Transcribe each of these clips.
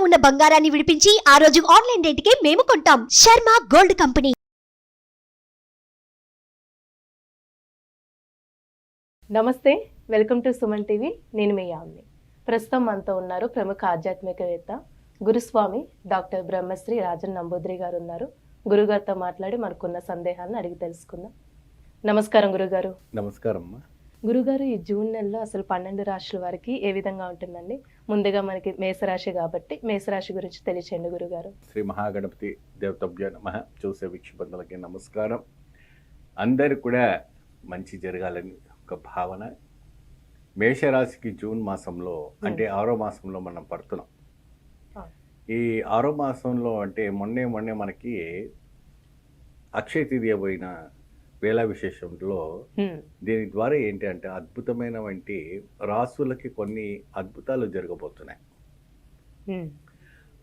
ఉన్న బంగారాన్ని విడిపించి ఆ రోజు ఆన్లైన్ రేటుకే మేము కొంటాం. Sharma gold company. నమస్తే, వెల్కమ్ టు సుమన్ టీవీ. నేను మీ యామిని. ప్రస్తుతం మనతో ఉన్నారు ప్రముఖ ఆధ్యాత్మికవేత్త గురుస్వామి డాక్టర్ బ్రహ్మశ్రీ రాజన్ నంబూద్రి గారు ఉన్నారు. గురుగారితో మాట్లాడి మనకున్న సందేహాలను అడిగి తెలుసుకుందాం. నమస్కారం గురుగారు. నమస్కారం అమ్మా. గురుగారు, ఈ జూన్ నెలలో అసలు 12 రాశుల వారికి ఏ విధంగా ఉంటుందండి? ముందుగా మనకి మేషరాశి కాబట్టి మేషరాశి గురించి తెలియచేయండి గురుగారు. శ్రీ మహాగణపతి దేవతభ్య నమః. చూసే వీక్షబంధులకి నమస్కారం. అందరు కూడా మంచి జరగాలని ఒక భావన. మేషరాశికి జూన్ మాసంలో అంటే 6వ మాసంలో మనం పడుతున్నాం. ఈ 6వ మాసంలో అంటే మొన్నే మనకి అక్షయ తృతీయ పోయిన వేళ విశేషంలో దీని ద్వారా ఏంటి అంటే అద్భుతమైన వంటి రాసులకి కొన్ని అద్భుతాలు జరగబోతున్నాయి.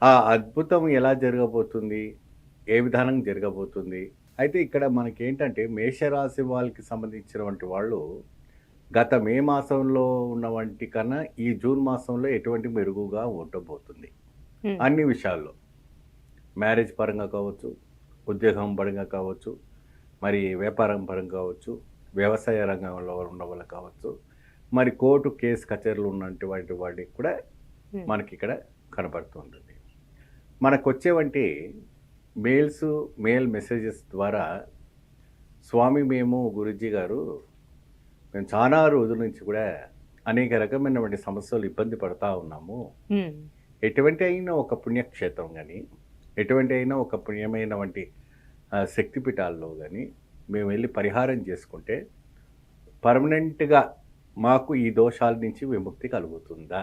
ఆ అద్భుతం ఎలా జరగబోతుంది, ఏ విధానం జరగబోతుంది? అయితే ఇక్కడ మనకి ఏంటంటే మేషరాశి వాళ్ళకి సంబంధించినటువంటి వాళ్ళు గత మే మాసంలో ఉన్న వంటి కన్నా ఈ జూన్ మాసంలో ఎటువంటి మెరుగుగా ఉండబోతుంది అన్ని విషయాల్లో. మ్యారేజ్ పరంగా కావచ్చు, ఉద్యోగం పరంగా కావచ్చు, మరి వ్యాపారం పరంగా కావచ్చు, వ్యవసాయ రంగంలో ఉన్న వాళ్ళు కావచ్చు, మరి కోర్టు కేసు కచేరీలు ఉన్నటువంటి వాటికి కూడా మనకి ఇక్కడ కనపడుతుంటుంది. మనకు వచ్చేవంటి మెయిల్ మెసేజెస్ ద్వారా స్వామి మేము గురూజీ గారు మేము చాలా రోజుల నుంచి కూడా అనేక రకమైనటువంటి సమస్యలు ఇబ్బంది పడతా ఉన్నాము. ఎటువంటి అయినా ఒక పుణ్యక్షేత్రం కానీ, ఎటువంటి అయినా ఒక పుణ్యమైన వంటి శక్తిపీఠాల్లో కానీ మేము వెళ్ళి పరిహారం చేసుకుంటే పర్మనెంట్గా మాకు ఈ దోషాల నుంచి విముక్తి కలుగుతుందా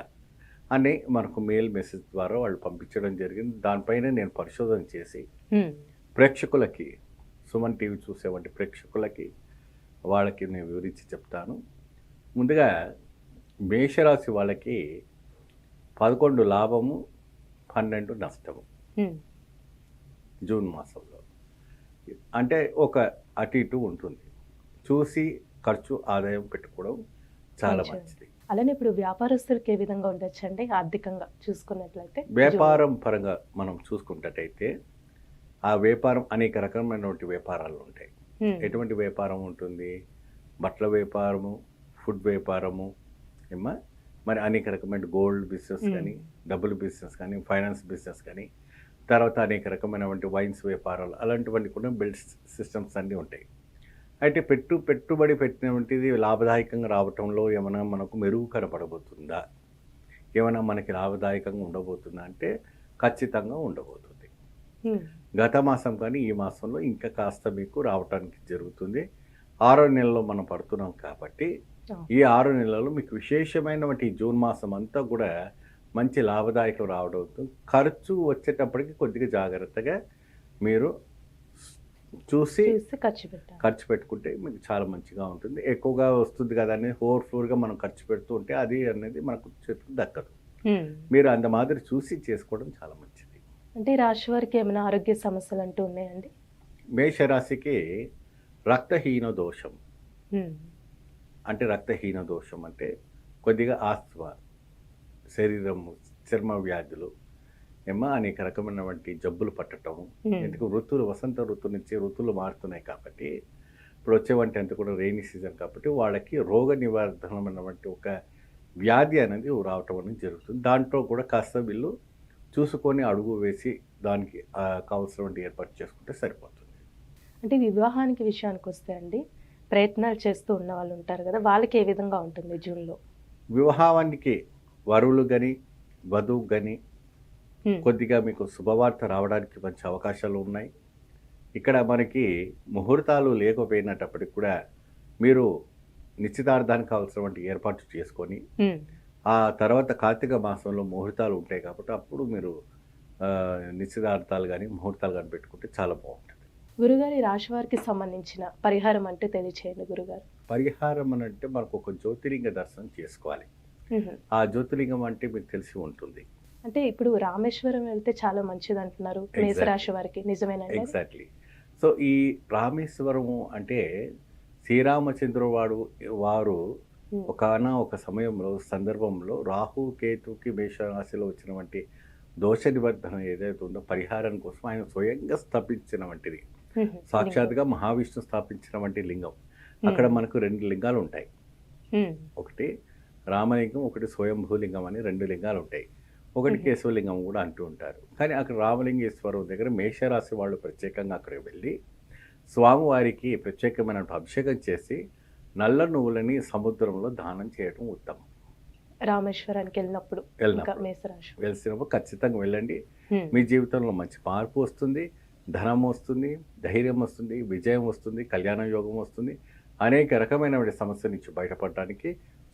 అని మనకు మెయిల్ మెసేజ్ ద్వారా వాళ్ళు పంపించడం జరిగింది. దానిపైన నేను పరిశోధన చేసి ప్రేక్షకులకి, సుమన్ టీవీ చూసేవంటి ప్రేక్షకులకి వాళ్ళకి నేను వివరించి చెప్తాను. ముందుగా మేషరాశి వాళ్ళకి 11 లాభము, 12 నష్టము జూన్ మాసంలో. అంటే ఒక అటు ఇటు ఉంటుంది. చూసి ఖర్చు ఆదాయం పెట్టుకోవడం చాలా మంచిది. అలానే ఇప్పుడు వ్యాపారస్తులకి ఏ విధంగా ఉండొచ్చండి ఆర్థికంగా చూసుకున్నట్లయితే? వ్యాపారం పరంగా మనం చూసుకున్నట్టయితే ఆ వ్యాపారం అనేక రకమైనటువంటి వ్యాపారాలు ఉంటాయి. ఎటువంటి వ్యాపారం ఉంటుంది? బట్టల వ్యాపారము, ఫుడ్ వ్యాపారము, ఏమా మరి అనేక రకమైన గోల్డ్ బిజినెస్ కానీ, డబ్బులు బిజినెస్ కానీ, ఫైనాన్స్ బిజినెస్ కానీ, తర్వాత అనేక రకమైనటువంటి వైన్స్ వ్యాపారాలు, అలాంటివన్నీ కూడా బిల్డ్ సిస్టమ్స్ అన్నీ ఉంటాయి. అయితే పెట్టుబడి పెట్టినటువంటిది లాభదాయకంగా రావటంలో ఏమైనా మనకు మెరుగు కనపడబోతుందా, ఏమైనా మనకి లాభదాయకంగా ఉండబోతుందా అంటే ఖచ్చితంగా ఉండబోతుంది. గత మాసం కానీ ఈ మాసంలో ఇంకా కాస్త మీకు రావటానికి జరుగుతుంది. 6వ నెలలో మనం పడుతున్నాం కాబట్టి ఈ 6 నెలలు మీకు విశేషమైనటువంటి జూన్ మాసం అంతా కూడా మంచి లాభదాయకం రావడం. ఖర్చు వచ్చేటప్పటికి కొద్దిగా జాగ్రత్తగా మీరు చూసి ఖర్చు పెట్టుకుంటే మీకు చాలా మంచిగా ఉంటుంది. ఎక్కువగా వస్తుంది కదా అని ఓవర్ఫ్లోర్గా మనం ఖర్చు పెడుతూ ఉంటే అది అనేది మనకు చేతికి దక్కదు. మీరు అంత మాదిరి చూసి చేసుకోవడం చాలా మంచిది. అంటే రాశి వారికి ఏమైనా ఆరోగ్య సమస్యలు అంటూ ఉన్నాయండి? మేషరాశికి రక్తహీన దోషం అంటే రక్తహీన దోషం అంటే కొద్దిగా ఆస్తమా, శరీరము, చర్మ వ్యాధులు, ఏమో అనేక రకమైనటువంటి జబ్బులు పట్టటము. ఎందుకు ఋతువులు, వసంత ఋతువు నుంచి ఋతువులు మారుతున్నాయి కాబట్టి ఇప్పుడు వచ్చేవంటి అంతా కూడా రెయినీ సీజన్ కాబట్టి వాళ్ళకి రోగ నివారణమైనటువంటి ఒక వ్యాధి అనేది రావటం అనేది జరుగుతుంది. దాంట్లో కూడా కాస్త వీళ్ళు చూసుకొని అడుగు వేసి దానికి కావాల్సినటువంటి ఏర్పాటు చేసుకుంటే సరిపోతుంది. అంటే వివాహానికి విషయానికి వస్తే అండి, ప్రయత్నాలు చేస్తూ ఉన్న వాళ్ళు ఉంటారు కదా, వాళ్ళకి ఏ విధంగా ఉంటుంది జూన్లో? వివాహానికి వరువులు కానీ వధువు కానీ కొద్దిగా మీకు శుభవార్త రావడానికి మంచి అవకాశాలు ఉన్నాయి. ఇక్కడ మనకి ముహూర్తాలు లేకపోయినప్పటికి కూడా మీరు నిశ్చితార్థానికి కావాల్సినటువంటి ఏర్పాటు చేసుకొని ఆ తర్వాత కార్తీక మాసంలో ముహూర్తాలు ఉంటాయి కాబట్టి అప్పుడు మీరు నిశ్చితార్థాలు కానీ ముహూర్తాలు కానీ పెట్టుకుంటే చాలా బాగుంటుంది. గురుగారి రాశి వారికి సంబంధించిన పరిహారం అంటే తెలియచేయండి గురుగారు. పరిహారం అని అంటే మనకు ఒక జ్యోతిర్లింగ దర్శనం చేసుకోవాలి. ఆ జ్యోతిర్లింగం అంటే మీకు తెలిసి ఉంటుంది. అంటే ఇప్పుడు రామేశ్వరం వెళ్తే చాలా మంచిది అంటున్నారు మేషరాశి వారికి, నిజమేనండి? ఎగ్జాక్ట్లీ. సో ఈ రామేశ్వరము అంటే శ్రీరామచంద్రుడు వారు ఒక సమయంలో సందర్భంలో రాహు కేతుకి మేషరాశిలో వచ్చినటువంటి దోష నివర్ధన ఏదైతే ఉందో పరిహారం కోసం ఆయన స్వయంగా స్థాపించిన వంటిది. హ్మ్. సాక్షాత్గా మహావిష్ణు స్థాపించిన వంటి లింగం. అక్కడ మనకు 2 లింగాలు ఉంటాయి. హ్మ్. ఒకటి రామలింగం, ఒకటి స్వయంభూలింగం అని 2 లింగాలు ఉంటాయి. ఒకటి కేశవలింగం కూడా అంటూ ఉంటారు. కానీ అక్కడ రామలింగేశ్వరం దగ్గర మేషరాశి వాళ్ళు ప్రత్యేకంగా అక్కడికి వెళ్ళి స్వామివారికి ప్రత్యేకమైన అభిషేకం చేసి నల్ల నువ్వులని సముద్రంలో దానం చేయడం ఉత్తమం. రామేశ్వరానికి వెళ్ళినప్పుడు ఇంకా వెళ్ళినప్పుడు మేషరాశి. వెలిసినప్పుడు ఖచ్చితంగా వెళ్ళండి. హ్మ్. మీ జీవితంలో మంచి మార్పు వస్తుంది, ధనం వస్తుంది, ధైర్యం వస్తుంది, విజయం వస్తుంది, కళ్యాణ యోగం వస్తుంది. అనేక రకమైన సమస్య నుంచి బయటపడడానికి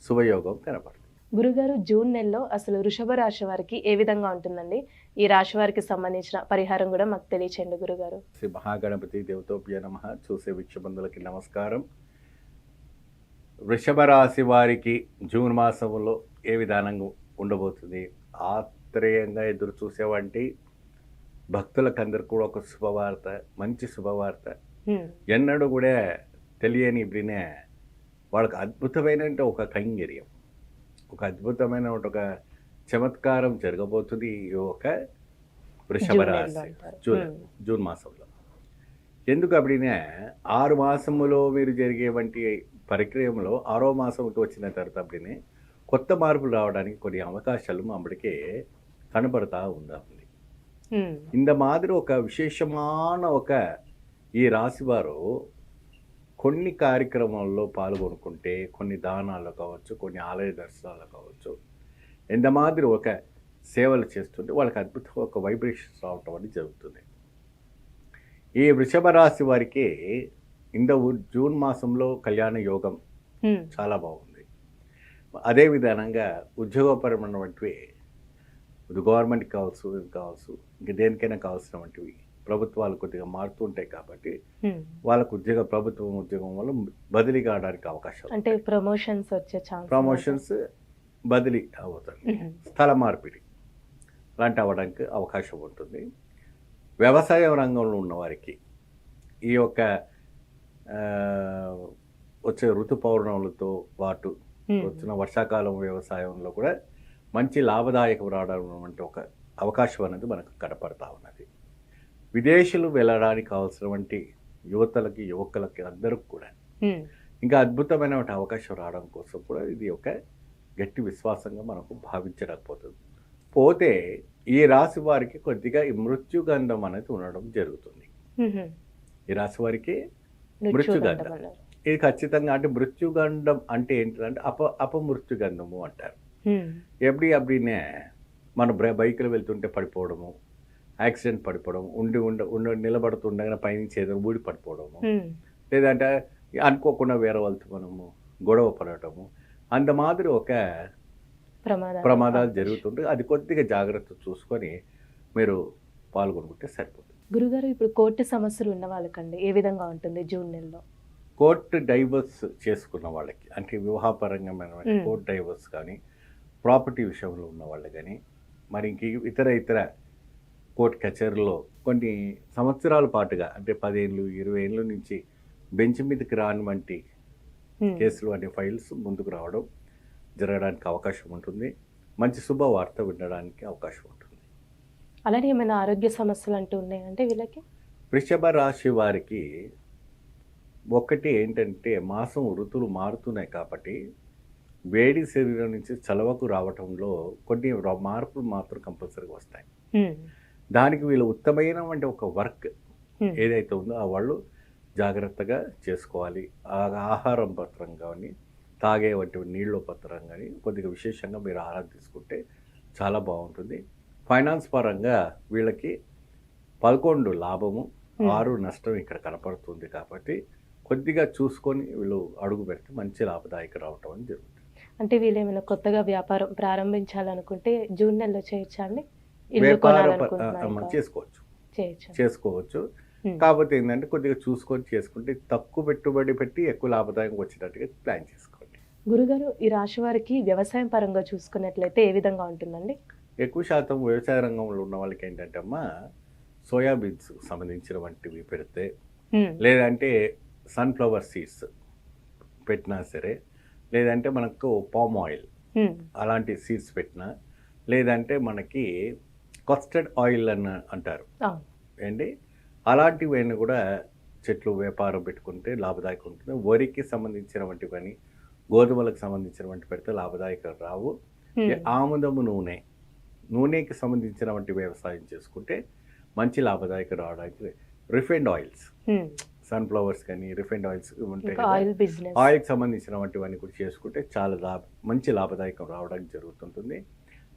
శుభయోగం కనపడుతుంది. గురుగారు, జూన్ నెలలో అసలు వృషభ రాశి వారికి ఏ విధంగా ఉంటుందండి? ఈ రాశి వారికి సంబంధించిన పరిహారం కూడా మాకు తెలియచేయండి గురుగారు. శ్రీ మహాగణపతి దేవతోభ్య నమః. చూసే వీక్షబంధులకి నమస్కారం. వృషభ రాశి వారికి జూన్ మాసంలో ఏ విధానంగా ఉండబోతుంది? ఆత్రేయంగా ఎదురు చూసేవంటి భక్తులకందరికి కూడా ఒక శుభవార్త, మంచి శుభవార్త. హ్మ్. ఎన్నడూ కూడా తెలియని వినే వాళ్ళకి అద్భుతమైన ఒక కైంకర్యం, ఒక అద్భుతమైన ఒక చమత్కారం జరగబోతుంది ఈ ఒక వృషభ జూన్ నెలలో రాశి అంటారు. జూన్ మాసంలో. ఎందుకు అప్పుడే 6 మాసములో మీరు జరిగే వంటి పరిక్రమంలో 6వ మాసంకి వచ్చిన తర్వాత అప్పుడే కొత్త మార్పులు రావడానికి కొన్ని అవకాశాలు అప్పటికే కనపడతా ఉంది. హ్మ్. இந்த மாதிரி ఒక విశేషమైన ఒక ఈ రాశివారు కొన్ని కార్యక్రమాల్లో పాల్గొనుకుంటే, కొన్ని దానాలు కావచ్చు, కొన్ని ఆలయ దర్శనాలు కావచ్చు, ఎంత మాదిరి ఒక సేవలు చేస్తుంటే వాళ్ళకి అద్భుతంగా ఒక వైబ్రేషన్స్ రావటం అనేది జరుగుతుంది. ఈ వృషభ రాశి వారికి జూన్ మాసంలో కళ్యాణ యోగం హ్మ్. చాలా బాగుంది. అదే విధానంగా ఉద్యోగపరమైనటువంటివి గవర్నమెంట్కి కావచ్చు, ఇది కావచ్చు, ఇంక దేనికైనా కావాల్సినటువంటివి ప్రభుత్వాలు కొద్దిగా మారుతూ ఉంటాయి కాబట్టి హ్మ్. వాళ్ళకు ప్రభుత్వం ఉద్యోగం వల్ల బదిలీ కావడానికి అవకాశం, అంటే ప్రమోషన్స్ వచ్చే ఛాన్స్. ప్రమోషన్స్, బదిలీ అవుతుంది, స్థల మార్పిడి లాంటి అవ్వడానికి అవకాశం ఉంటుంది. వ్యవసాయ రంగంలో ఉన్నవారికి ఈ యొక్క వచ్చే ఋతు పౌర్ణములతో పాటు వచ్చిన వర్షాకాలం వ్యవసాయంలో కూడా మంచి లాభదాయకం రావడం అంటే ఒక అవకాశం అనేది మనకు కనపడతా ఉన్నది. విదేశీయులు వెళ్ళడానికి కావాల్సినటువంటి యువతలకి, యువకులకి అందరికి కూడా ఇంకా అద్భుతమైన అవకాశం రావడం కోసం కూడా ఇది ఒక గట్టి విశ్వాసంగా మనకు భావించలేకపోతుంది. పోతే ఈ రాశి వారికి కొద్దిగా ఈ మృత్యుగంధం అనేది ఉండడం జరుగుతుంది. ఈ రాశి వారికి మృత్యుగంధం ఇది ఖచ్చితంగా, అంటే మృత్యుగంధం అంటే ఏంటంటే అపమృత్యుగంధము అంటారు. అప్పుడే మన బైకులు వెళ్తుంటే పడిపోవడము, యాక్సిడెంట్ పడిపోవడం, నిలబడుతుండగా పైనుంచి ఏదైనా ఊడి పడిపోవడము, లేదంటే అనుకోకుండా వేరే వాళ్ళతో మనము గొడవ పడటము, అంత మాదిరి ఒక ప్రమాదాలు జరుగుతుంటే అది కొద్దిగా జాగ్రత్త చూసుకొని మీరు పాల్గొనుకుంటే సరిపోతుంది. గురుగారు, ఇప్పుడు కోర్టు సమస్యలు ఉన్న వాళ్ళకండి ఏ విధంగా ఉంటుంది జూన్ నెలలో? కోర్టు డైవర్స్ చేసుకున్న వాళ్ళకి, అంటే వివాహపరంగా కోర్టు డైవర్స్ కానీ, ప్రాపర్టీ విషయంలో ఉన్న వాళ్ళు కానీ, మరి ఇంక ఇతర కోర్టు కచేరీలో కొన్ని సంవత్సరాల పాటుగా, అంటే 10 ఏళ్ళు 20 ఏళ్ళ నుంచి బెంచ్ మీదకి రాని వంటి కేసులు అనే ఫైల్స్ ముందుకు రావడం జరగడానికి అవకాశం ఉంటుంది. మంచి శుభవార్త వినడానికి అవకాశం ఉంటుంది. అలానే ఏమైనా ఆరోగ్య సమస్యలు అంటూ ఉన్నాయంటే వీళ్ళకి? వృషభ రాశి వారికి ఒకటి ఏంటంటే మాసం ఋతువులు మారుతున్నాయి కాబట్టి వేడి శరీరం నుంచి చలవకు రావటంలో కొన్ని మార్పులు మాత్రం కంపల్సరీగా వస్తాయి. దానికి వీళ్ళు ఉత్తమమైనటువంటి ఒక వర్క్ ఏదైతే ఉందో ఆ వాళ్ళు జాగ్రత్తగా చేసుకోవాలి. ఆహారం పత్రం కానీ, తాగే వంటి నీళ్ళ పత్రం కానీ కొద్దిగా విశేషంగా మీరు ఆహారం తీసుకుంటే చాలా బాగుంటుంది. ఫైనాన్స్ పరంగా వీళ్ళకి 11 లాభము, 6 నష్టం ఇక్కడ కనపడుతుంది కాబట్టి కొద్దిగా చూసుకొని వీళ్ళు అడుగు పెడితే మంచి లాభదాయక రావటం అని జరుగుతుంది. అంటే వీళ్ళు ఏమైనా కొత్తగా వ్యాపారం ప్రారంభించాలనుకుంటే జూన్ నెలలో చేయొచ్చా అండి? చేసుకోవచ్చు. కాకపోతే ఏంటంటే కొద్దిగా చూసుకొని చేసుకుంటే తక్కువ పెట్టుబడి పెట్టి ఎక్కువ లాభదాయకం వచ్చేటట్టుగా ప్లాన్ చేసుకోండి. గురుగారు, ఈ రాశి వారికి వ్యవసాయం పరంగా చూసుకున్నట్లయితే ఏ విధంగా ఉంటుందండి? ఎక్కువ శాతం వ్యవసాయ రంగంలో ఉన్న వాళ్ళకి ఏంటంటే అమ్మా సోయాబీన్స్ సంబంధించిన వంటివి పెడితే, లేదంటే సన్ఫ్లవర్ సీడ్స్ పెట్టినా సరే, లేదంటే మనకు పామ్ ఆయిల్ అలాంటి సీడ్స్ పెట్టినా, లేదంటే మనకి కస్టర్డ్ ఆయిల్ అని అంటారు అవును. ఏంటి, అలాంటివన్నీ కూడా చెట్లు వ్యాపారం పెట్టుకుంటే లాభదాయకం ఉంటుంది. వరికి సంబంధించినటువంటివని, గోధుమలకు సంబంధించినటువంటి పెడితే లాభదాయకం రావు. ఆముదము నూనెకి సంబంధించినటువంటి వ్యవసాయం చేసుకుంటే మంచి లాభదాయకం రావడానికి రిఫైండ్ ఆయిల్స్, సన్ఫ్లవర్స్ కానీ రిఫైండ్ ఆయిల్స్ ఉంటాయి కదా, ఆయిల్ బిజినెస్, ఆయిల్కి సంబంధించినటువంటివన్నీ కూడా చేసుకుంటే చాలా మంచి లాభదాయకం రావడానికి జరుగుతుంటుంది.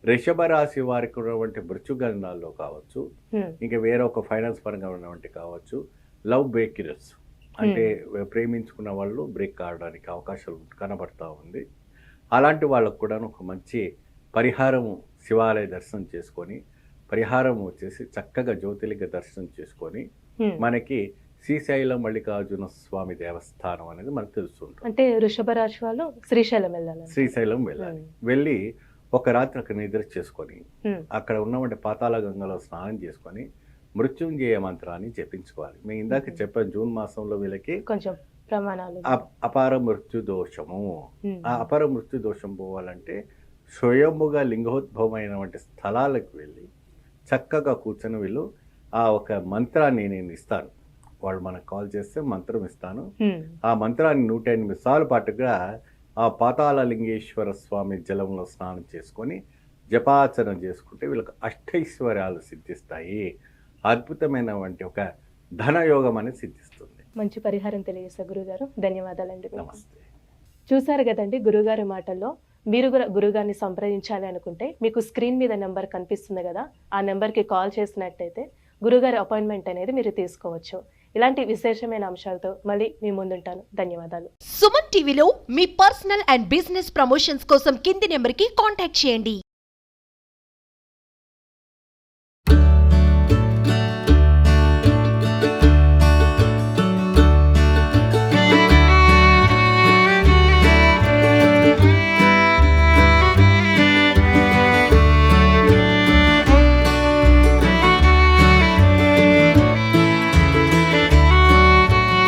వృషభ రాశి వారికి ఉన్నటువంటి మృత్యుగంధాల్లో కావచ్చు, ఇంకా వేరే ఒక ఫైనాన్స్ పరంగా ఉన్నటువంటి కావచ్చు, లవ్ బ్రేకర్స్ అంటే ప్రేమించుకున్న వాళ్ళు బ్రేక్ కావడానికి అవకాశాలు కనబడతా ఉంది. అలాంటి వాళ్ళకు కూడా ఒక మంచి పరిహారము శివాలయ దర్శనం చేసుకొని, పరిహారం వచ్చేసి చక్కగా జ్యోతిలింగ దర్శనం చేసుకొని మనకి శ్రీశైలం మల్లికార్జున స్వామి దేవస్థానం అనేది మనకు తెలుస్తుంటుంది. అంటే వృషభ రాశి వాళ్ళు శ్రీశైలం వెళ్ళాలి. శ్రీశైలం వెళ్ళాలి. వెళ్ళి ఒక రాత్రి అక్కడ నిద్ర చేసుకొని అక్కడ ఉన్నటువంటి పాతాళ గంగలో స్నానం చేసుకొని మృత్యుంజయ మంత్రాన్ని జపించుకోవాలి. మేము ఇందాక చెప్పాను, జూన్ మాసంలో వీళ్ళకి కొంచెం ప్రమాణాలు అపార మృత్యు దోషము. ఆ అపార మృత్యు దోషం పోవాలంటే స్వయంభుగా లింగోద్భవమైనటువంటి స్థలాలకు వెళ్ళి చక్కగా కూర్చొని వీళ్ళు ఆ ఒక మంత్రాన్ని నేను ఇస్తాను, వాళ్ళు మనకు కాల్ చేస్తే మంత్రం ఇస్తాను. ఆ మంత్రాన్ని 108 సార్లు పాటుగా ఆ పాతాళ లింగేశ్వర స్వామి జలంలో స్నానం చేసుకొని జపాచరణ చేసుకుంటే వీళ్ళకి అష్టైశ్వర్యాలు సిద్ధిస్తాయి. అద్భుతమైనటువంటి ఒక ధనయోగం అనేది సిద్ధిస్తుంది. మంచి పరిహారం తెలియజేస్తారు గురుగారు. ధన్యవాదాలండి. నమస్తే. చూసారు కదండి గురుగారి మాటల్లో. మీరు కూడా గురుగారిని సంప్రదించాలి అనుకుంటే మీకు స్క్రీన్ మీద నెంబర్ కనిపిస్తుంది కదా, ఆ నెంబర్కి కాల్ చేసినట్టయితే గురుగారి అపాయింట్మెంట్ అనేది మీరు తీసుకోవచ్చు. ఇలాంటి విశేషమైన అంశాలతో మళ్ళీ మీ ముందుంటాను. ధన్యవాదాలు. సుమన్ టీవీలో మీ పర్సనల్ అండ్ బిజినెస్ ప్రమోషన్స్ కోసం కింది నెంబర్కి కాంటాక్ట్ చేయండి.